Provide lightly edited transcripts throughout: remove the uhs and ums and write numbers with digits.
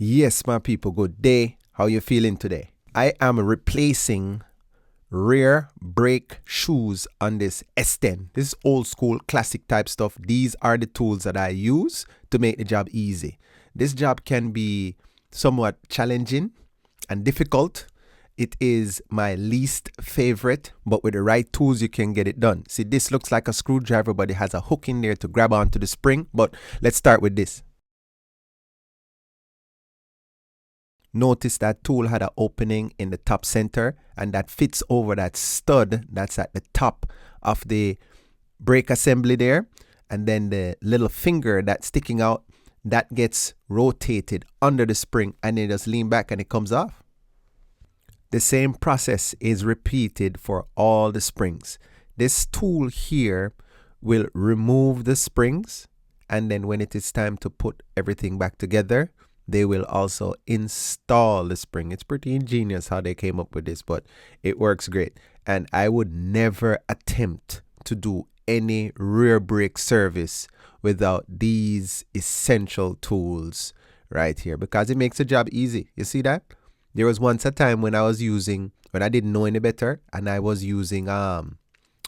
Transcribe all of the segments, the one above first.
Yes, my people, good day. How you feeling today? I am replacing rear brake shoes on this S10. This is old school classic type stuff. These are the tools that I use to make the job easy. This job can be somewhat challenging and difficult. It is my least favorite, but with the right tools, you can get it done. See, this looks like a screwdriver, but it has a hook in there to grab onto the spring. But let's start with this. Notice that tool had an opening in the top center, and that fits over that stud that's at the top of the brake assembly there. And then the little finger that's sticking out, that gets rotated under the spring, and it just lean back and it comes off. The same process is repeated for all the springs. This tool here will remove the springs, and then when it is time to put everything back together, they will also install the spring. It's pretty ingenious how they came up with this, but it works great. And I would never attempt to do any rear brake service without these essential tools right here, because it makes the job easy. You see that? There was once a time when I didn't know any better, and I was using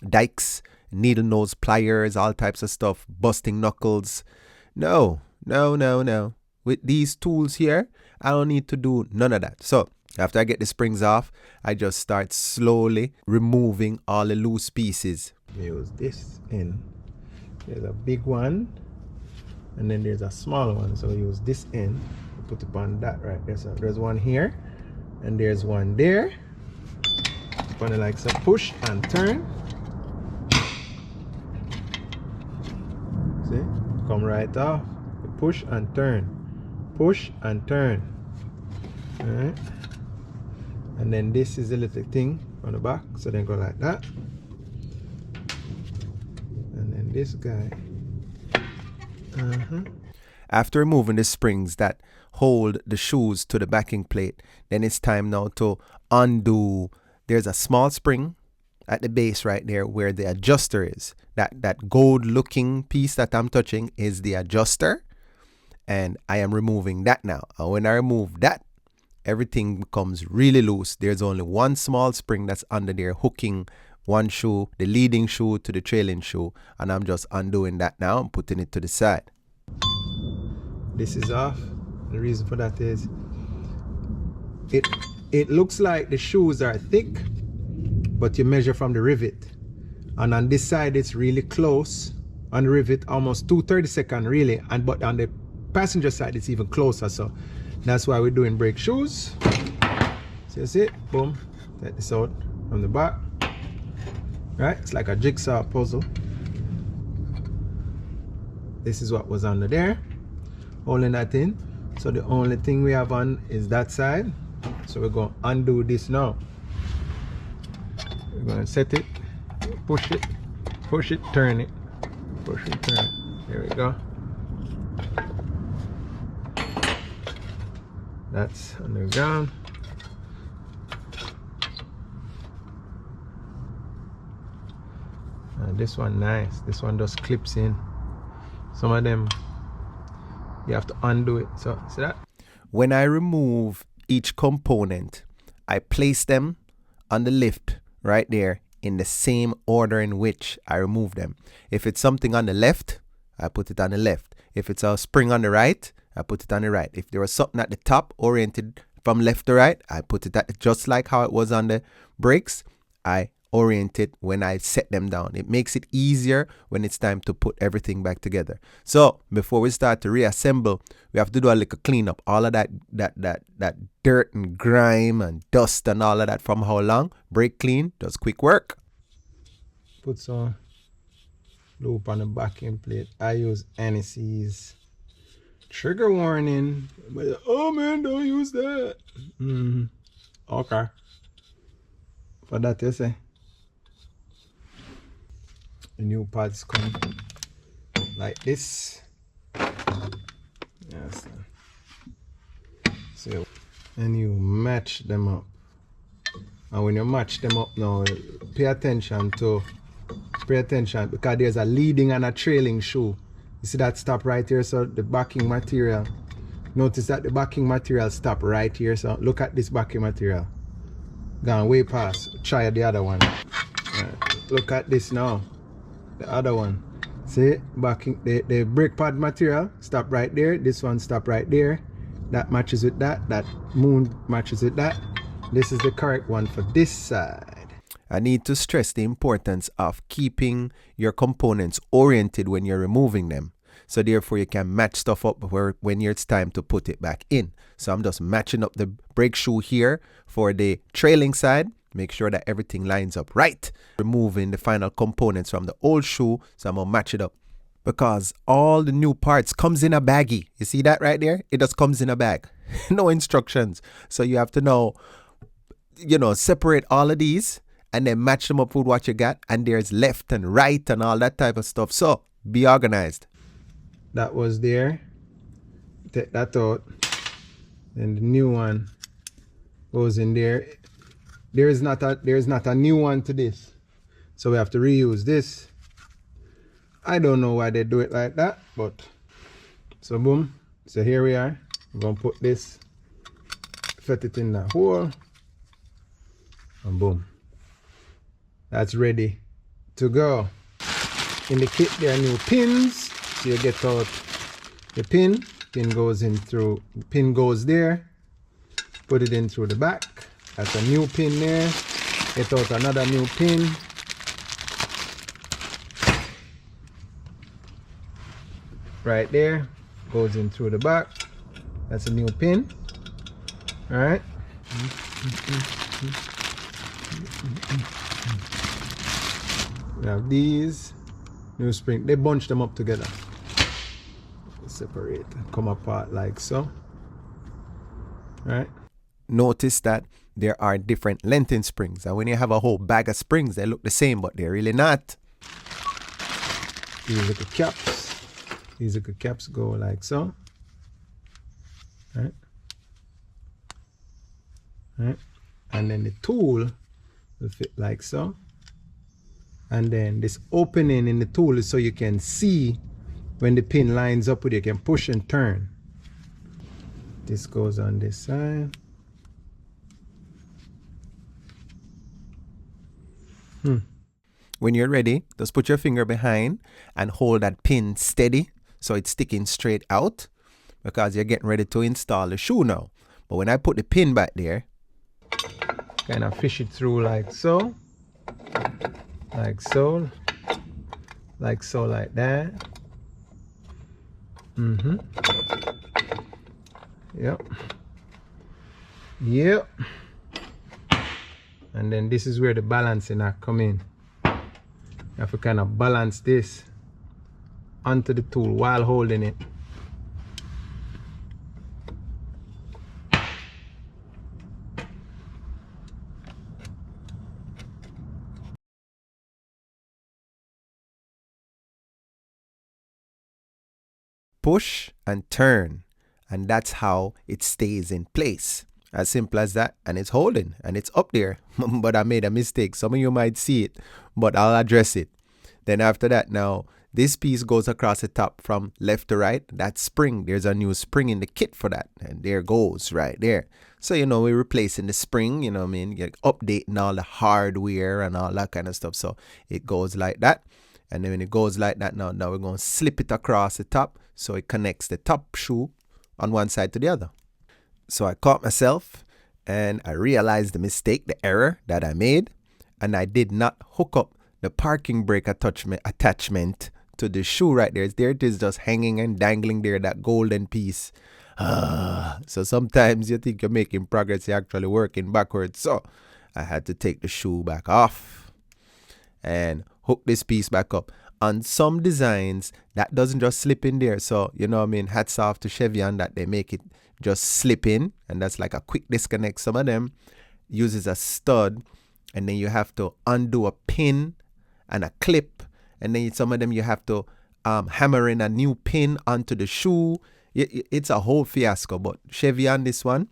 dikes, needle nose pliers, all types of stuff, busting knuckles. No. With these tools here, I don't need to do none of that. So after I get the springs off, I just start slowly removing all the loose pieces. Use this end. There's a big one, and then there's a small one. So use this end, put it on that right there. So there's one here, and there's one there. Put it like so, push and turn. See, come right off. Push and turn. Push and turn. All right, and then this is a little thing on the back, so then go like that, and then this guy. After removing the springs that hold the shoes to the backing plate, then it's time now to undo. There's a small spring at the base right there where the adjuster is. That gold looking piece that I'm touching is the adjuster. And I am removing that now. And when I remove that, everything becomes really loose. There's only one small spring that's under there hooking one shoe, the leading shoe to the trailing shoe. And I'm just undoing that now and putting it to the side. This is off. The reason for that is it looks like the shoes are thick, but you measure from the rivet. And on this side, it's really close on the rivet, almost 2/32 really. But on the passenger side, it's even closer, so that's why we're doing brake shoes. So you see, boom, take this out from the back. Right, it's like a jigsaw puzzle. This is what was under there, holding that in. So the only thing we have on is that side. So we're going to undo this now. We're going to set it, push it, turn it, push it, turn it. There we go. That's underground. And this one nice. This one just clips in. Some of them you have to undo it. So see that? When I remove each component, I place them on the lift right there in the same order in which I remove them. If it's something on the left, I put it on the left. If it's a spring on the right, I put it on the right. If there was something at the top oriented from left to right, I put it at just like how it was on the brakes. I orient it when I set them down. It makes it easier when it's time to put everything back together. So before we start to reassemble, we have to do a little cleanup. All of that dirt and grime and dust and all of that from how long? Brake clean does quick work. Put some loop on the backing plate. I use NEC's. Trigger warning. Oh man, don't use that. Okay. For that you say. The new pads come like this. Yes. So, and you match them up. And when you match them up now, pay attention because there's a leading and a trailing shoe. You see that stop right here? So the backing material Notice that the backing material stop right here. So look at this backing material. Gone way past. Try the other one. Look at this now. The other one. See, backing the brake pad material stop right there. This one stop right there. That matches with that. That moon matches with that. This is the correct one for this side. I need to stress the importance of keeping your components oriented when you're removing them. So therefore you can match stuff up when it's time to put it back in. So I'm just matching up the brake shoe here for the trailing side. Make sure that everything lines up right. Removing the final components from the old shoe. So I'm going to match it up. Because all the new parts comes in a baggie. You see that right there? It just comes in a bag. No instructions. So you have to know, separate all of these and then match them up with what you got. And there's left and right and all that type of stuff. So be organized. That was there. Take that out. Then the new one goes in there. There is not a new one to this. So we have to reuse this. I don't know why they do it like that, but so boom. So here we are. We're gonna put this, fit it in the hole, and boom. That's ready to go. In the kit there are new pins. So you get out the pin goes in through, pin goes there, put it in through the back. That's a new pin there. Get out another new pin. Right there, goes in through the back. That's a new pin. All right. We have these new spring. They bunch them up together. Separate, come apart like so. All right. Notice that there are different length in springs, and when you have a whole bag of springs, they look the same, but they're really not. These little caps. These little caps go like so. Right. Right. And then the tool will fit like so. And then this opening in the tool is so you can see when the pin lines up with it, you can push and turn. This goes on this side. When you're ready, just put your finger behind and hold that pin steady so it's sticking straight out, because you're getting ready to install the shoe now. But when I put the pin back there, kind of fish it through like so, like so, like so, like that. Yep. Yep. And then this is where the balancing act come in. You have to kind of balance this onto the tool while holding it. Push and turn, and that's how it stays in place. As simple as that, and it's holding and it's up there. But I made a mistake. Some of you might see it, but I'll address it. Then after that, now this piece goes across the top from left to right. That spring, there's a new spring in the kit for that, and there goes right there. So we're replacing the spring, you're updating all the hardware and all that kind of stuff. So it goes like that. And then when it goes like that, now we're going to slip it across the top so it connects the top shoe on one side to the other. So I caught myself and I realized the mistake, the error that I made, and I did not hook up the parking brake attachment to the shoe right there. There it is, just hanging and dangling there, that golden piece. So sometimes you think you're making progress, you're actually working backwards. So I had to take the shoe back off and hook this piece back up. On some designs, that doesn't just slip in there. So, hats off to Chevy on that. They make it just slip in, and that's like a quick disconnect. Some of them uses a stud, and then you have to undo a pin and a clip, and then some of them you have to hammer in a new pin onto the shoe. It's a whole fiasco, but Chevy on this one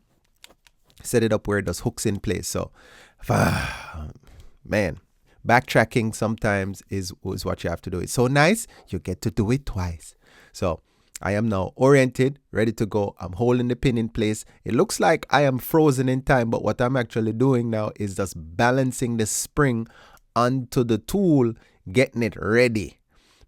set it up where it just hooks in place. So, man, backtracking sometimes is what you have to do. It's so nice, you get to do it twice. So I am now oriented, ready to go. I'm holding the pin in place. It looks like I am frozen in time, but what I'm actually doing now is just balancing the spring onto the tool, getting it ready,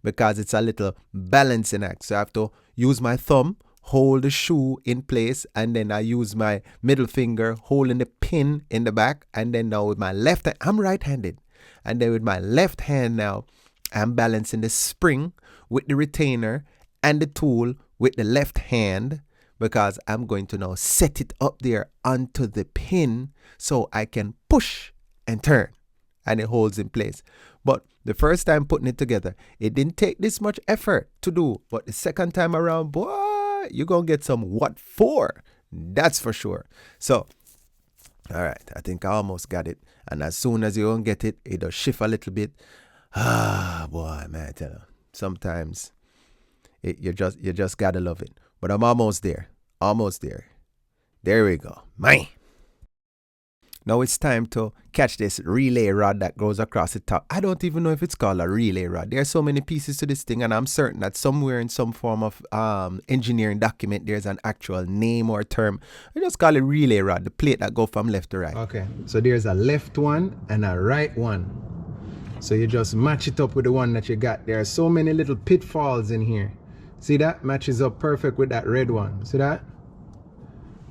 because it's a little balancing act. So I have to use my thumb, hold the shoe in place, and then I use my middle finger holding the pin in the back, and then now with my left hand, I'm right-handed, and then with my left hand now, I'm balancing the spring with the retainer and the tool with the left hand, because I'm going to now set it up there onto the pin so I can push and turn, and it holds in place. But the first time putting it together, it didn't take this much effort to do. But the second time around, boy, you're going to get some what for. That's for sure. So, all right, I think I almost got it. And as soon as you don't get it, it'll shift a little bit. Ah, boy, man, I tell you, sometimes you just got to love it. But I'm almost there. Almost there. There we go. Man. Now it's time to catch this relay rod that goes across the top. I don't even know if it's called a relay rod. There are so many pieces to this thing, and I'm certain that somewhere in some form of engineering document, there's an actual name or term. I just call it relay rod, the plate that go from left to right. Okay, so there's a left one and a right one. So you just match it up with the one that you got. There are so many little pitfalls in here. See that? Matches up perfect with that red one. See that?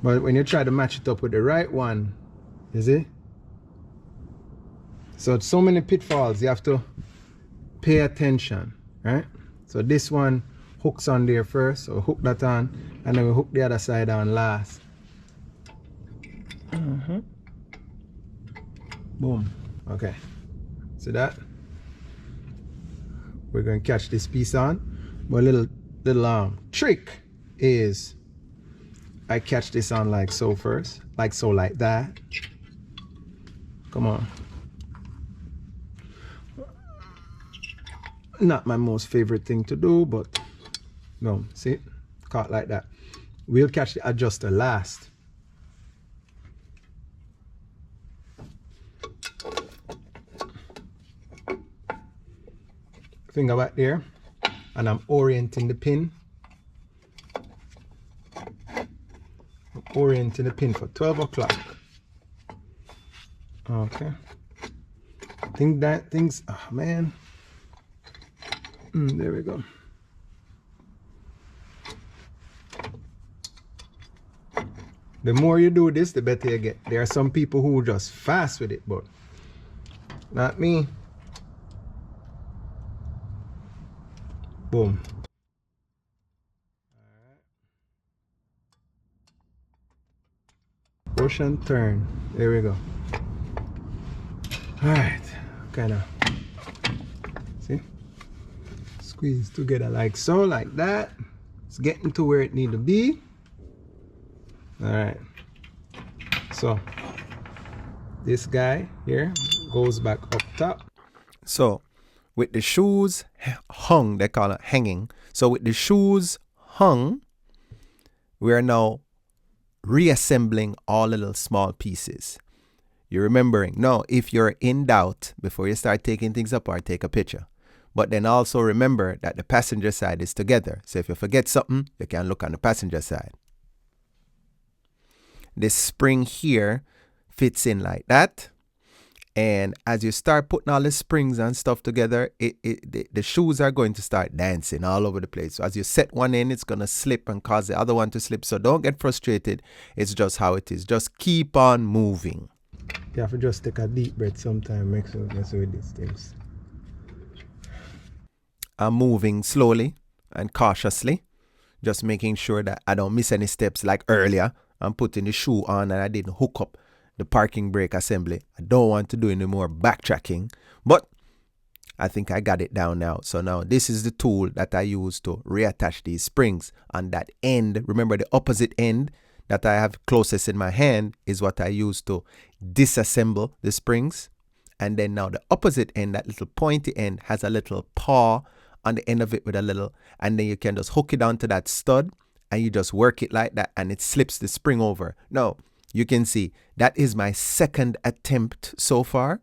But when you try to match it up with the right one, you see? So many pitfalls, you have to pay attention, right? So this one hooks on there first, so hook that on, and then we hook the other side on last. Boom. Okay. See that? We're going to catch this piece on. But little trick is I catch this on like so first, like so, like that. Come on. Not my most favorite thing to do, but no, see, caught like that. We'll catch the adjuster last. Finger back there, and I'm orienting the pin. I'm orienting the pin for 12 o'clock. Okay. I think that thing's, oh man. There we go. The more you do this, the better you get. There are some people who are just fast with it, but not me. Boom. Push and turn. There we go. All right. Kind of, see? Squeeze together like so, like that. It's getting to where it need to be. All right. So this guy here goes back up top. So with the shoes hung, they call it hanging. So with the shoes hung, we are now reassembling all the little small pieces. You're remembering, no, if you're in doubt, before you start taking things apart, take a picture. But then also remember that the passenger side is together. So if you forget something, you can look on the passenger side. This spring here fits in like that. And as you start putting all the springs and stuff together, the shoes are going to start dancing all over the place. So as you set one in, it's going to slip and cause the other one to slip. So don't get frustrated. It's just how it is. Just keep on moving. You have to just take a deep breath sometime. Make sure with these things. I'm moving slowly and cautiously. Just making sure that I don't miss any steps like earlier. I'm putting the shoe on and I didn't hook up the parking brake assembly. I don't want to do any more backtracking, but I think I got it down now. So now this is the tool that I use to reattach these springs on that end. Remember, the opposite end that I have closest in my hand is what I use to disassemble the springs. And then now the opposite end, that little pointy end, has a little paw on the end of it with a little, and then you can just hook it onto that stud and you just work it like that and it slips the spring over. Now, you can see that is my second attempt so far,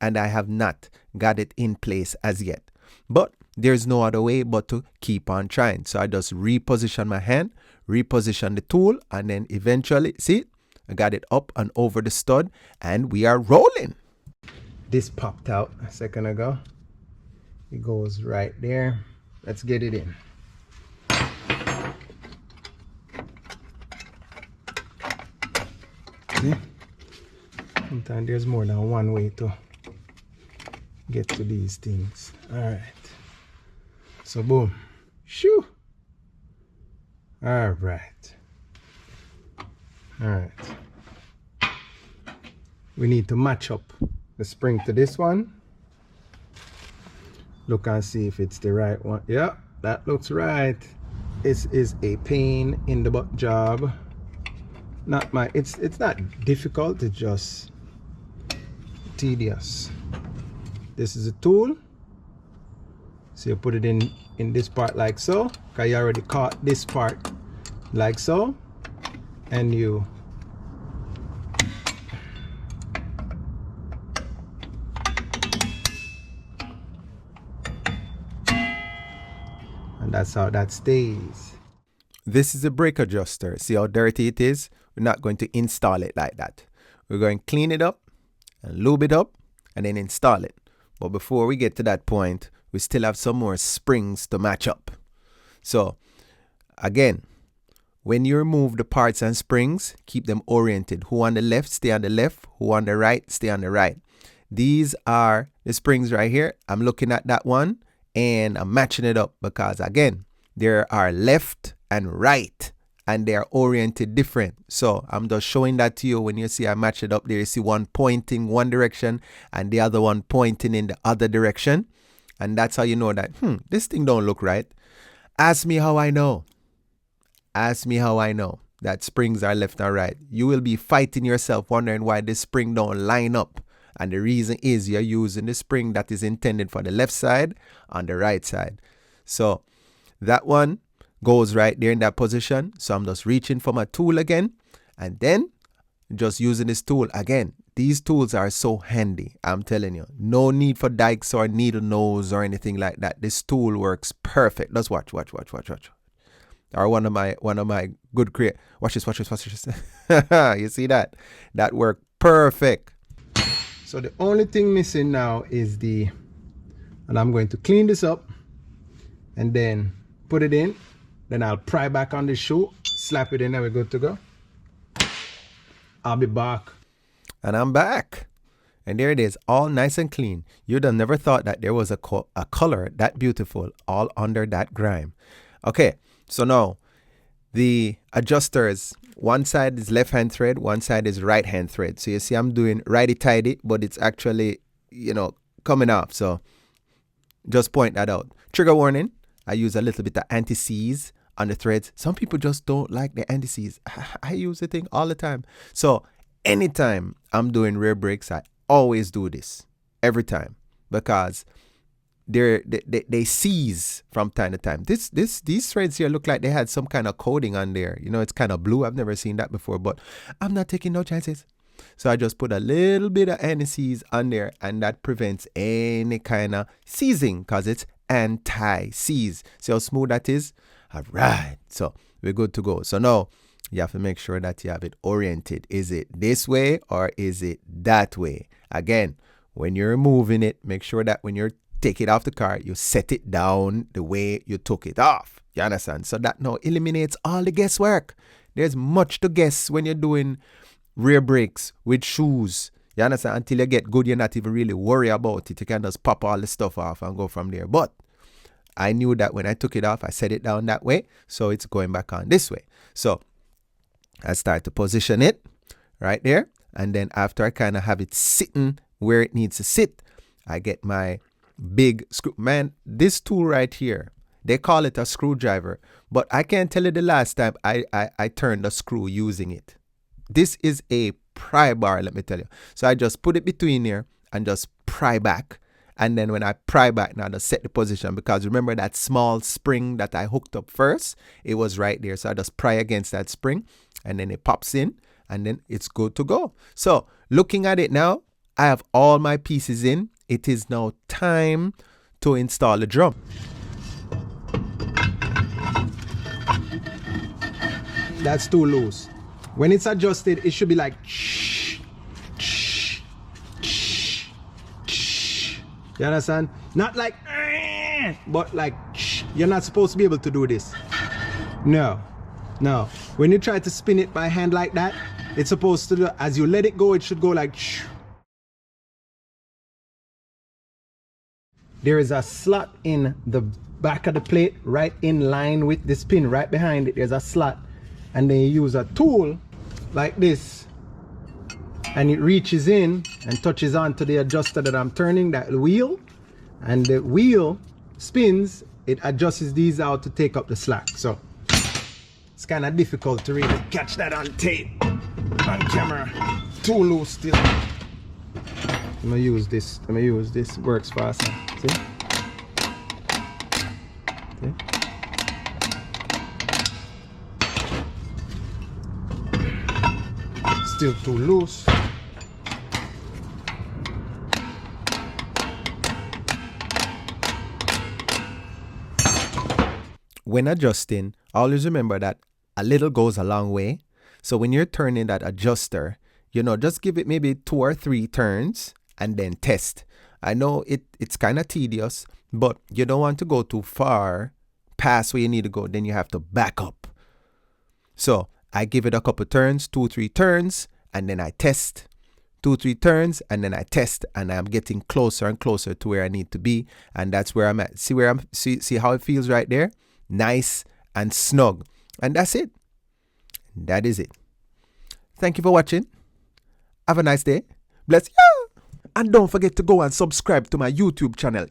and I have not got it in place as yet. But there's no other way but to keep on trying. So I just reposition my hand, reposition the tool, and then eventually, see, I got it up and over the stud, and we are rolling. This popped out a second ago. It goes right there. Let's get it in. See? Sometimes there's more than one way to get to these things. All right. So boom. Shoo. All right. All right. We need to match up the spring to this one. Look and see if it's the right one. Yeah, that looks right. This is a pain in the butt job. It's not difficult, it's just tedious. This is a tool. So you put it in this part like so, because you already caught this part like so, and you and that's how that stays. This is a brake adjuster. See how dirty it is? We're not going to install it like that. We're going to clean it up and lube it up and then install it. But before we get to that point, we still have some more springs to match up. So again, when you remove the parts and springs, keep them oriented. Who on the left, stay on the left. Who on the right, stay on the right. These are the springs right here. I'm looking at that one and I'm matching it up because again, there are left and right and they are oriented different. So I'm just showing that to you. When you see I match it up there, you see one pointing one direction and the other one pointing in the other direction. And that's how you know that, this thing don't look right. Ask me how I know. Ask me how I know that springs are left and right. You will be fighting yourself wondering why this spring don't line up. And the reason is you're using the spring that is intended for the left side on the right side. So that one goes right there in that position. So I'm just reaching for my tool again and then just using this tool again. These tools are so handy. I'm telling you, no need for dikes or needle nose or anything like that. This tool works perfect. Let's watch. Or one of my good create. Watch this. You see that? That worked perfect. So the only thing missing now is and I'm going to clean this up and then put it in. Then I'll pry back on the shoe, slap it in, and we're good to go. I'll be back. And I'm back. And there it is, all nice and clean. You'd have never thought that there was a color that beautiful all under that grime. Okay, so now the adjusters, one side is left hand thread, one side is right hand thread. So you see I'm doing righty-tighty, but it's actually, coming off. So just point that out. Trigger warning, I use a little bit of anti-seize on the threads. Some people just don't like the anti-seize. I use the thing all the time. So anytime I'm doing rear brakes, I always do this every time because they seize from time to time. These threads here look like they had some kind of coating on there. It's kind of blue. I've never seen that before, but I'm not taking no chances. So I just put a little bit of anti-seize on there, and that prevents any kind of seizing because it's anti-seize. See how smooth that is? All right. So we're good to go. So now you have to make sure that you have it oriented. Is it this way or is it that way? Again, when you're moving it, make sure that when you're taking it off the car, you set it down the way you took it off. You understand? So that now eliminates all the guesswork. There's much to guess when you're doing rear brakes with shoes. You understand? Until you get good, you're not even really worry about it. You can just pop all the stuff off and go from there. But I knew that when I took it off, I set it down that way. So it's going back on this way. So I start to position it right there. And then after I kind of have it sitting where it needs to sit, I get my big screw. Man, this tool right here, they call it a screwdriver. But I can't tell you the last time I turned a screw using it. This is a pry bar, let me tell you. So I just put it between here and just pry back. And then when I pry back, now I just set the position, because remember that small spring that I hooked up first, it was right there. So I just pry against that spring and then it pops in and then it's good to go. So looking at it now, I have all my pieces in. It is now time to install the drum. That's too loose. When it's adjusted, it should be like you understand? Not like but like you're not supposed to be able to do this. No. When you try to spin it by hand like that, it's supposed to do, as you let it go, it should go like There is a slot in the back of the plate right in line with the spin. Right behind it, there's a slot. And then you use a tool like this, and it reaches in and touches onto the adjuster that I'm turning, that wheel, and the wheel spins. It adjusts these out to take up the slack. So it's kind of difficult to really catch that on tape, on camera. Too loose still. I'm gonna use this. Works faster. See? Still too loose. When adjusting, always remember that a little goes a long way. So when you're turning that adjuster, just give it maybe 2 or 3 turns and then test. I know it's kind of tedious, but you don't want to go too far past where you need to go. Then you have to back up. So I give it a couple turns, 2, 3 turns, and then I test. 2, 3 turns, and then I test, and I'm getting closer and closer to where I need to be, and that's where I'm at. See how it feels right there? Nice and snug. And that's it. That is it. Thank you for watching. Have a nice day. Bless you. And don't forget to go and subscribe to my YouTube channel.